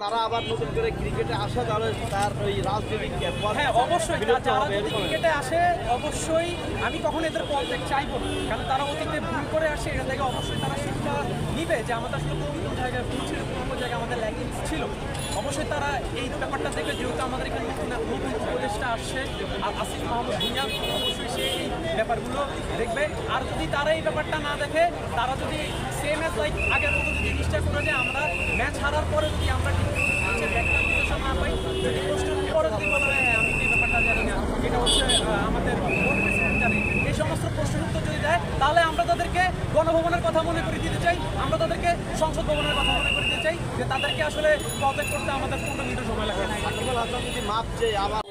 তারা আবার নতুন করে ক্রিকেটে আসে তাহলে তার ওই রাজনৈতিক হ্যাঁ অবশ্যই যারা যদি ক্রিকেটে আসে অবশ্যই আমি কখনো এদের পদত্যাগ চাইবো না, কারণ তারা অতীতে ভুল করে আসে, এটা থেকে অবশ্যই তারা শিক্ষা নিবে যে আমাদের আসলে কোন জায়গায় ভুল ছিল, কোন জায়গায় আমাদের ল্যাকিংস ছিল। অবশ্যই তারা এই ব্যাপারটা দেখবে, যেহেতু আমাদের এখানে নতুন উপদেশটা আসছে আর আসিফ মাহমুদ ভুঁইয়া, অবশ্যই সে এই ব্যাপারগুলো দেখবে। আর যদি তারা এই ব্যাপারটা না দেখে, তারা যদি সেম এজ লাইক আগের মতো যদি জিনিসটা করে যে আমরা ম্যাচ হারার পরে যদি আমরা না পাই, যদি প্রশ্নের পরে যদি বলা হয় আমি এই ব্যাপারটা জানি না, এটা হচ্ছে আমাদের প্রেসিডেন্ট জানে, এই সমস্ত প্রশ্নের উত্তর যদি দেয়, তাহলে আমরা তাদেরকে গণভবনের কথা মনে করে দিতে চাই, আমরা তাদেরকে সংসদ ভবনের কথা মনে করে দিতে চাই, যে তাদেরকে আসলে পদত্যাগ করতে আমাদের 15 মিনিট সময় লাগে না। যদি মাপ চেয়ে আবার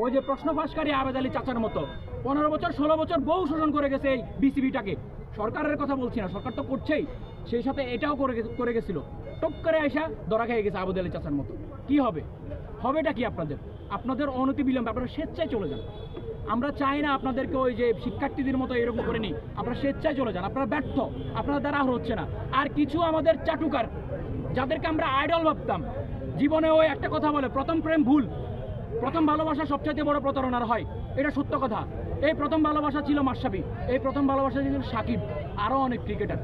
ওই যে প্রশ্ন ফাঁসকারী আবেদ আলী চাচার মতো 15 বছর 16 বছর বহু শোষণ করে গেছে এই বিসিবিটাকে। সরকারের কথা বলছি না, সরকার তো করছেই, সেই সাথে এটাও করে গেছিল, টক করে আইসা ধরা খেয়ে গেছে আবেদ আলী চাচার মতো। কি হবে? হবেটা কি আপনাদের অনতি বিলম্বে আপনারা স্বেচ্ছায় চলে যান। আমরা চাই না আপনাদেরকে ওই যে শিক্ষার্থীদের মতো এরকম করে নিই, আপনারা স্বেচ্ছায় চলে যান, আপনারা ব্যর্থ, আপনাদের দ্বারা হচ্ছে না। আর কিছু আমাদের চাটুকার যাদেরকে আমরা আইডল ভাবতাম, জীবনে ওই একটা কথা বলে প্রথম প্রেম ভুল, প্রথম ভালোবাসা সবচাইতে বড় প্রতারণার হয়, এটা সত্য কথা। এই প্রথম ভালোবাসা ছিল মাশরাফি, এই প্রথম ভালোবাসা ছিল সাকিব, আরও অনেক ক্রিকেটার,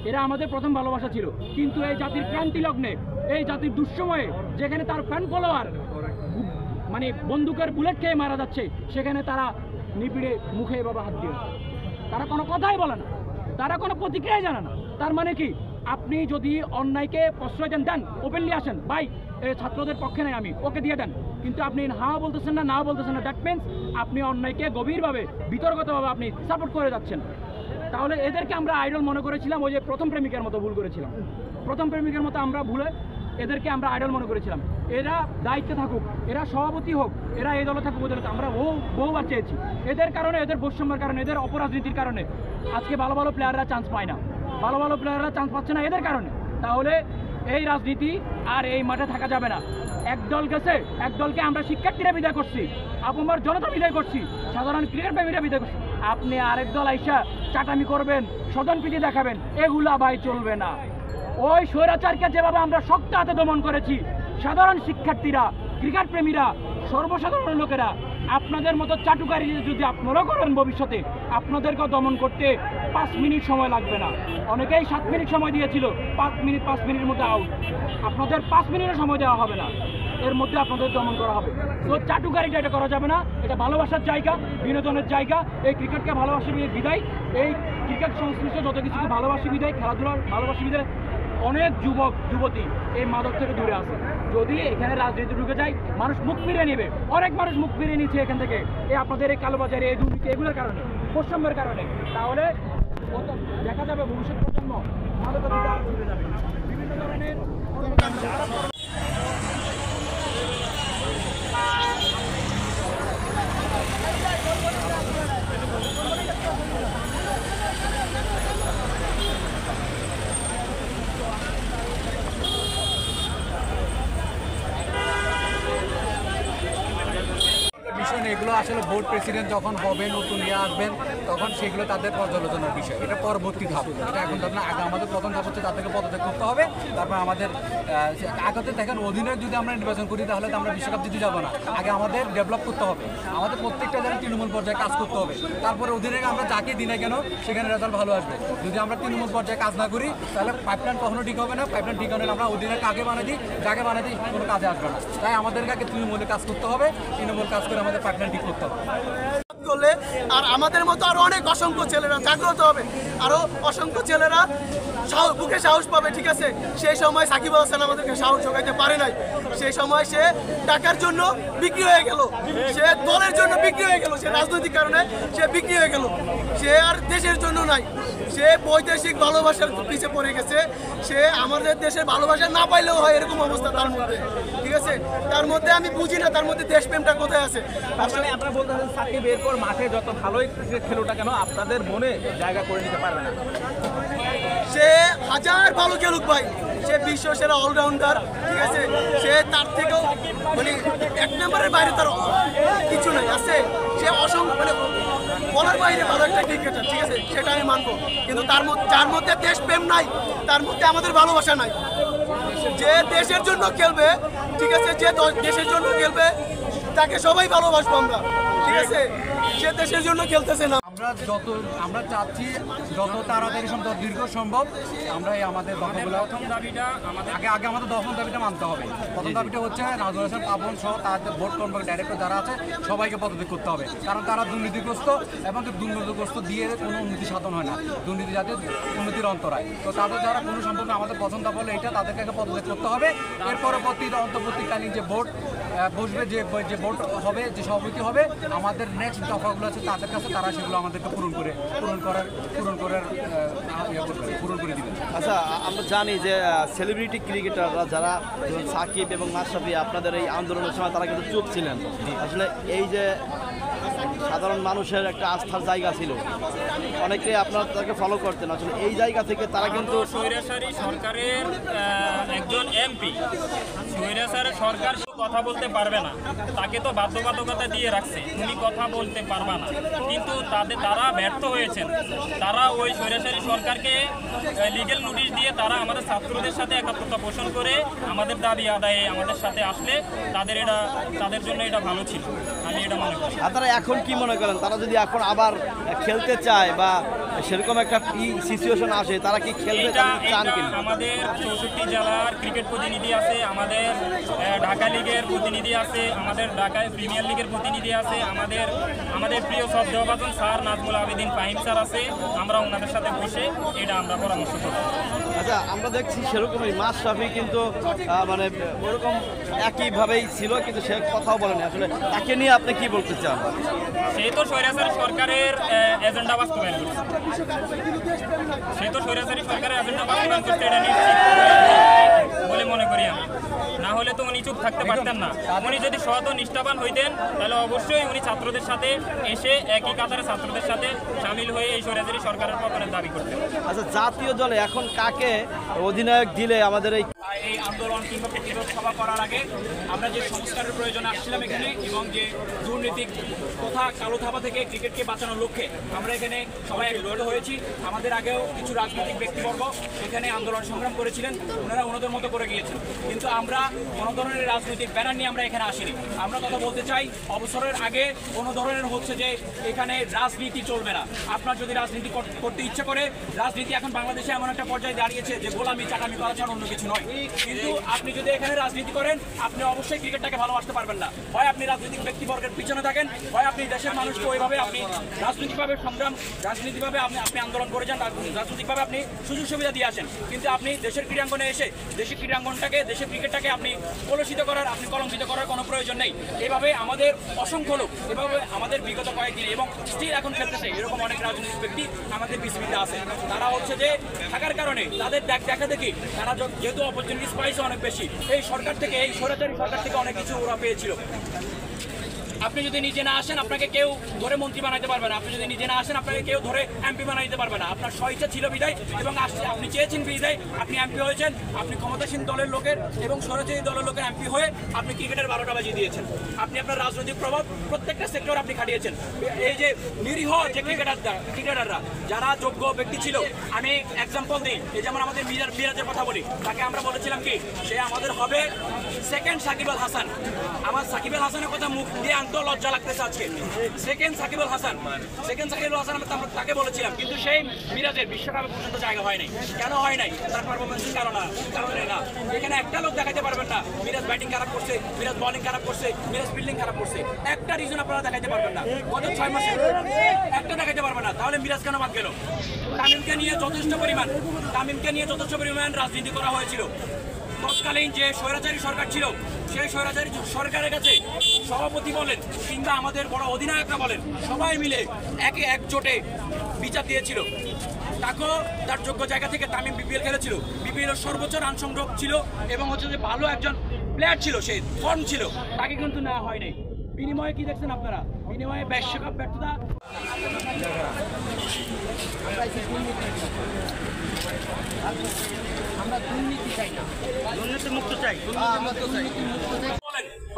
এরা আমাদের প্রথম ভালোবাসা ছিল। কিন্তু এই জাতির ক্রান্তি লগ্নে, এই জাতির দুঃসময়ে, যেখানে তার ফ্যান ফলোয়ার মানে বন্দুকের বুলেট খেয়ে মারা যাচ্ছে, সেখানে তারা নিবিড়ে মুখে এভাবে হাত দিয়ে, তারা কোনো কথাই বলে না, তারা কোনো প্রতিক্রিয়া জানে না। তার মানে কি, আপনি যদি অন্যায়কে প্রশ্রয় দেন ওপেনলি আসেন, ভাই ছাত্রদের পক্ষে নেই আমি, ওকে দিয়ে দেন, কিন্তু আপনি হাও বলতেছেন না, নাও বলতেছেন না, দ্যাট মিনস আপনি অন্যায়কে গভীরভাবে বিতর্কতভাবে আপনি সাপোর্ট করে যাচ্ছেন। তাহলে এদেরকে আমরা আইডল মনে করেছিলাম, ওই যে প্রথম প্রেমিকের মতো ভুল করেছিলাম, প্রথম প্রেমিকের মতো আমরা ভুলে এদেরকে আমরা আইডল মনে করেছিলাম। এরা দায়িত্বে থাকুক, এরা সভাপতি হোক, এরা এই দলে থাকুক, ওই দলে, আমরা বহুবার চেয়েছি। এদের কারণে, এদের বৈষম্যের কারণে, এদের অপরাজনীতির কারণে আজকে ভালো ভালো প্লেয়াররা চান্স পায় না, ভালো ভালো প্লেয়াররা চান্স পাচ্ছে না এদের কারণে। তাহলে এই রাজনীতি আর এই মাঠে থাকা যাবে না। এক দল গেছে, এক দলকে আমরা শিক্ষার্থীরা বিদায় করছি, আপনার জনতা বিদায় করছি, সাধারণ ক্রিকেট প্রেমীরা বিদায় করছি। আপনি আরেক দল আইসা চাটামি করবেন, সদন পিটি দেখাবেন, এগুলা ভাই চলবে না। ওই স্বৈরাচারকে যেভাবে আমরা শক্ত হাতে দমন করেছি, সাধারণ শিক্ষার্থীরা, ক্রিকেট প্রেমীরা, সর্বসাধারণ লোকেরা আপনাদের মতো চাটুকারি যদি আপনারা করেন ভবিষ্যতে, আপনাদেরকেও দমন করতে 5 মিনিট সময় লাগবে না। অনেকেই 7 মিনিট সময় দিয়েছিল, 5 মিনিটের মধ্যে আউট। আপনাদের 5 মিনিটের সময় দেওয়া হবে না, এর মধ্যে আপনাদের দমন করা হবে। তো চাটুকারিটা এটা করা যাবে না, এটা ভালোবাসার জায়গা, বিনোদনের জায়গা। এই ক্রিকেটকে ভালোবাসি বিদায়, এই ক্রিকেট সংশ্লিষ্ট যত কিছুকে ভালোবাসি বিদায়, খেলাধুলার ভালোবাসি বিদায়। অনেক যুবক যুবতী এই মাদক থেকে দূরে আসে। যদি এখানে রাজনীতি ঢুকে যায়, মানুষ মুখ ফিরিয়ে নেবে, অনেক মানুষ মুখ ফিরিয়ে নিচ্ছে এখান থেকে, এই আপনাদের এই কালোবাজারে, এই দুর্নীতি, এগুলোর কারণে, বৈষম্যের কারণে। তাহলে দেখা যাবে ভবিষ্যৎ প্রজন্ম মাদকাধিকার আর দূরে যাবে। বিভিন্ন ধরনের এগুলো আসলে বোর্ড প্রেসিডেন্ট যখন হবে, নতুন আসবেন, তখন সেগুলো তাদের পর্যালোচনার বিষয়, এটা পরবর্তী ধাপ। এটা এখন ধর না, আগে আমাদের প্রথম ধাপ হচ্ছে তাদেরকে পদত্যাগ করতে হবে। তারপর আমাদের আগতে দেখেন অধিনায়ক যদি আমরা নির্বাচন করি, তাহলে তো আমরা বিশ্বকাপ জিতে যাবো না। আগে আমাদের ডেভেলপ করতে হবে, আমাদের প্রত্যেকটা জায়গায় তৃণমূল পর্যায়ে কাজ করতে হবে। তারপরে অধিনায়ক আমরা যাকে দিই না কেন, সেখানে রেজাল্ট ভালো আসবে। যদি আমরা তৃণমূল পর্যায়ে কাজ না করি, তাহলে পাইপলাইন কখনো ঠিক হবে না। পাইপলাইন ঠিক হলে আমরা অধিনায়ক আগে বানিয়ে দিই, যাকে বানিয়ে দিই কোনো কাজে আসবে না। তাই আমাদেরকে আগে তৃণমূলে কাজ করতে হবে, তৃণমূল কাজ করে আমাদের পাইপলাইন ঠিক করতে হবে। আর আমাদের মতো আরো অনেক অসংখ্য ছেলেরা জাগ্রত হবে, আরো অসংখ্য ছেলেরা বুকে সাহস পাবে। ঠিক আছে, সেই সময় সাকিব আল হাসান আমাদেরকে সাহস যোগাইতে পারে নাই, সেই সময় সে টাকার জন্য বিক্রি হয়ে গেল, সে দলের জন্য বিক্রি হয়ে গেল, সে রাজনৈতিক কারণে সে বিক্রি হয়ে গেল। সে আর দেশের জন্য নাই, সে বৈদেশিক ভালোবাসার পিছিয়ে পড়ে গেছে। সে আমাদের দেশের ভালোবাসা না পাইলেও হয়, এরকম অবস্থা তার মধ্যে। ঠিক আছে, তার মধ্যে আমি বুঝি না তার মধ্যে দেশপ্রেমটা কোথায় আছে। আসলে আপনারা বলতেছেন সাকিব এর এরপর মাঠে যত ভালোই ক্রিকেট খেলুক না কেন আপনাদের মনে জায়গা করে নিতে পারবে না। সে হাজার ভালো খেলুক ভাই, সে বিশ্ব সেরা অলরাউন্ডার, ঠিক আছে, সে তার থেকেও মানে 1 নম্বরের বাইরে তার কিছু নেই আছে, সে অসংখ্য মানে বলার বাইরে ভালো একটা ক্রিকেটার, ঠিক আছে, সেটা আমি মানবো। কিন্তু যার মধ্যে দেশপ্রেম নাই, তার মধ্যে আমাদের ভালোবাসা নাই। যে দেশের জন্য খেলবে, ঠিক আছে, যে দেশের জন্য খেলবে তাকে সবাই ভালোবাসবো আমরা, ঠিক আছে, সে দেশের জন্য খেলতেছে না। আমরা চাচ্ছি যত তাড়াতাড়ি সম্ভব, দীর্ঘ সম্ভব আমরা এই আমাদের দফাগুলো আগে আমাদের দফন দাবিটা মানতে হবে। প্রথম দাবিটা হচ্ছে নাজমুল হাসান পাবন সহ তাদের বোর্ড কর্মকর্তা ডাইরেক্টর যারা আছে সবাইকে পদত্যাগ করতে হবে, কারণ তারা দুর্নীতিগ্রস্ত এবং দুর্নীতিগ্রস্ত দিয়ে কোনো উন্নতি সাধন হয় না, দুর্নীতি যাতে উন্নতির অন্তরায়। তো তাদের যারা কোনো সম্পর্কে আমাদের পছন্দ বলে এটা তাদেরকে আগে পদত্যাগ করতে হবে। এর অন্তর্বর্তীকালীন যে বোর্ড বসবে, যে বোর্ড হবে, যে সভাপতি হবে, আমাদের নেক্সট দফাগুলো আছে তাদের কাছে, তারা সেগুলো আমাদেরকে পূরণ করে দিবেন। আচ্ছা, আমরা জানি যে সেলিব্রিটি ক্রিকেটাররা যারা সাকিব এবং মাশরাফি আপনাদের এই আন্দোলনের সময় তারা কিন্তু চুপ ছিলেন। আসলে এই যে সাধারণ মানুষের একটা আস্থার জায়গা ছিল, অনেকে আপনারা তাকে ফলো করতেন, আসলে এই জায়গা থেকে তারা কিন্তু স্বৈরাচারী সরকারের একজন এমপি, স্বৈরাচারের সরকার কথা বলতে পারবে না, তাকে তো বাধ্যবাধকতা দিয়ে রাখছে, তুমি কথা বলতে পারবা না, কিন্তু তারা ব্যর্থ হয়েছেন। তারা ওই স্বৈরাচারী সরকারকে লিগ্যাল নোটিশ দিয়ে তারা আমাদের ছাত্রদের সাথে একাত্মতা পোষণ করে আমাদের দাবি আদায়ে আমাদের সাথে আসলে তাদের জন্য এটা ভালো ছিল, আমি এটা মনে করি। আপনারা এখন কি মনে করেন, তারা যদি এখন আবার খেলতে চায় বা সেরকম একটা সিচুয়েশন আসে, তারা কি খেলতে চান কিনা? আমাদের 64 জেলার ক্রিকেট প্রতিনিধি আছে, আমাদের ঢাকা লিগের প্রতিনিধি আছে, আমাদের ঢাকায় প্রিমিয়ার লিগের প্রতিনিধি আছে, আমাদের প্রিয় শ্রদ্ধেয়ভাজন স্যার নাজমুল আবেদিন ফাহিম স্যার আছে, আমরা ওনাদের সাথে বসে এটা আমরা পরামর্শ করব। আচ্ছা, আমরা দেখছি সেরকমই মাশরাফি কিন্তু মানে ওরকম একইভাবেই ছিল, কিন্তু সে কথাও বলেনি। আসলে তাকে নিয়ে আপনি কি বলতে চান? সে তো স্বৈরাচারী সরকারের এজেন্ডা বাস্তবায়ন করছে, এটা নিশ্চিত বলে মনে করি আমি। না হলে তো উনি চুপ থাকতে পারতেন না। উনি যদি সৎ ও নিষ্ঠাবান হইতেন তাহলে অবশ্যই উনি ছাত্রদের সাথে এসে একই কাতারে ছাত্রদের সাথে সামিল হয়ে এই স্বৈরাচারী সরকারের পতনের দাবি করতেন। আচ্ছা, জাতীয় দলে এখন কাকে অধিনায়ক দিলে আমাদের এই আন্দোলন কিংবা প্রতিরোধ সভা করার আগে আমরা যে সংস্কারের প্রয়োজন আসছিলাম এখানে, এবং যে দুর্নীতি তথা কালো থাবা থেকে ক্রিকেটকে বাঁচানোর লক্ষ্যে আমরা এখানে সবাই একজোট হয়েছি। আমাদের আগেও কিছু রাজনৈতিক ব্যক্তিবর্গ এখানে আন্দোলন সংগ্রাম করেছিলেন, ওনারা ওনাদের মতো করে গিয়েছেন, কিন্তু আমরা কোনো ধরনের রাজনৈতিক ব্যানার নিয়ে আমরা এখানে আসিনি। আমরা কথা বলতে চাই, অবসরের আগে কোনো ধরনের হচ্ছে যে এখানে রাজনীতি চলবে না। আপনার যদি রাজনীতি করতে ইচ্ছে করে, রাজনীতি এখন বাংলাদেশে এমন একটা পর্যায়ে দাঁড়িয়েছে যে গোলামি চাকামি করা ছাড়া অন্য কিছু নয়। কিন্তু আপনি যদি এখানে রাজনীতি করেন, আপনি অবশ্যই ক্রিকেটটাকে ভালোবাসতে পারবেন না। হয় আপনি রাজনৈতিক ব্যক্তিবর্গের পিছনে থাকেন, হয় আপনি দেশের মানুষকে ওইভাবে আপনি রাজনৈতিকভাবে সংগ্রাম, রাজনীতিভাবে আপনি আন্দোলন করে যান, রাজনৈতিকভাবে আপনি সুযোগ সুবিধা দিয়ে আসেন, কিন্তু আপনি দেশের ক্রীড়াঙ্গনে এসে দেশের ক্রীড়াঙ্গনটাকে, দেশের ক্রিকেটটাকে আপনি কলুষিত করার, আপনি কলঙ্কিত করার কোনো প্রয়োজন নেই। এভাবে আমাদের অসংখ্য লোক, এভাবে আমাদের বিগত কয়েকদিন এবং স্টিল এখন খেলতেছে এরকম অনেক রাজনৈতিক ব্যক্তি আমাদের বিসিবিতে আছে। তারা হচ্ছে যে থাকার কারণে তাদের দেখা দেখি তারা যেহেতু অপরচুনিটি পাইছে অনেক বেশি, এই সরকার থেকে, এই স্বৈরাচারী সরকার থেকে অনেক কিছু ওরা পেয়েছিল। আপনি যদি নিজে না আসেন, আপনাকে কেউ ধরে মন্ত্রী বানাইতে পারবে না। আপনি যদি নিজে না আসেন, আপনাকে কেউ ধরে এমপি বানাইতে পারবে না। আপনার স্বইচ্ছা ছিল বিদায় এবং আপনি চেয়েছেন বিদায়, আপনি এমপি হয়েছেন, আপনি ক্ষমতাসীন দলের লোকের এবং স্বৈরাচারী দলের লোকের এমপি হয়ে আপনি ক্রিকেটের 12টা বাজিয়ে দিয়েছেন। আপনি আপনার রাজনৈতিক প্রভাব প্রত্যেকটা সেক্টর আপনি খাটিয়েছেন। এই যে নিরীহ যে ক্রিকেটাররা যারা যোগ্য ব্যক্তি ছিল, আমি এক্সাম্পল দিই, এই যেমন আমাদের মিরাজের কথা বলি, তাকে আমরা বলেছিলাম কি সে আমাদের হবে সেকেন্ড সাকিব আল হাসান। আমার সাকিব আল হাসানের কথা মুখ দিয়ে আনতে লজ্জা লাগতেছে আজকে। সেকেন্ড সাকিব আল হাসান আমরা তাকে বলেছিলাম, কিন্তু সেই মিরাজের বিশ্বকাপে পর্যন্ত জায়গা হয় নাই। কেন হয় নাই? তার পারফরমেন্সের কারণে না। এখানে একটা লোক দেখাতে পারবেন না মিরাজ ব্যাটিং খারাপ করছে, মিরাজ বোলিং খারাপ করছে, মিরাজ ফিল্ডিং খারাপ করছে। একটা রিজন আপনারা দেখাতে পারবেন না, গত 6 মাসে একটা দেখাতে পারবেন না। তাহলে মিরাজ কেন বাদ গেল? তামিমকে নিয়ে যথেষ্ট পরিমাণ রাজনীতি করা হয়েছিল। তৎকালীন যে স্বৈরাচারী সরকার ছিল, সেই স্বৈরাচারী সরকারের কাছে সভাপতি বলেন কিংবা আমাদের বড় অধিনায়করা বলেন, সবাই মিলে একজোটে বিচার দিয়েছিল। তাকেও তার যোগ্য জায়গা থেকে তামিম বিপিএল খেলেছিল, বিপিএল এর সর্বোচ্চ রান সংগ্রহ ছিল এবং হচ্ছে যে ভালো একজন প্লেয়ার ছিল, সে ফর্ম ছিল, তাকে কিন্তু নেওয়া হয়নি। বিনিময়ে কি দেখছেন আপনারা? বিনিময়ে বিশ্বকাপ ব্যর্থতা। আমরা দুর্নীতি চাই না, দুর্নীতিমুক্ত চাই।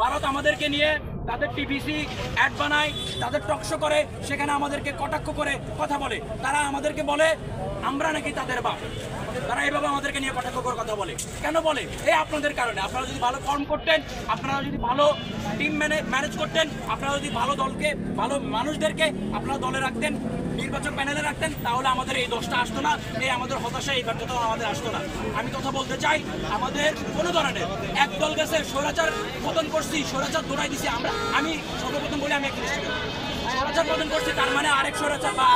ভারত আমাদেরকে নিয়ে তাদের টিভিসি অ্যাড বানায়, তাদের টকশো করে, সেখানে আমাদেরকে কটাক্ষ করে কথা বলে। তারা আমাদেরকে বলে আমরা নাকি তাদের বাপ। তারা এইভাবে আমাদেরকে নিয়ে কটাক্ষ করে কথা বলে। কেন বলে? এই আপনাদের কারণে। আপনারা যদি ভালো ফর্ম করতেন, আপনারা যদি ভালো টিম ম্যানেজ করতেন, আপনারা যদি ভালো দলকে, ভালো মানুষদেরকে আপনারা দলে রাখতেন, নির্বাচক প্যানেলে রাখতেন, তাহলে আমাদের এই দোষটা আসতো না, এই আমাদের হতাশা, এই ব্যর্থতা আমাদের আসতো না। আমি কথা বলতে চাই, আমাদের কোনো ধরনের এক দল গেছে স্বৈরাচার পতন করছি, স্বৈরাচার দৌড়াই দিছি। আমি সর্বপ্রথম বলি, আমি একটি স্বৈরাচার পতন করছি, তার মানে আরেক স্বৈরাচার বা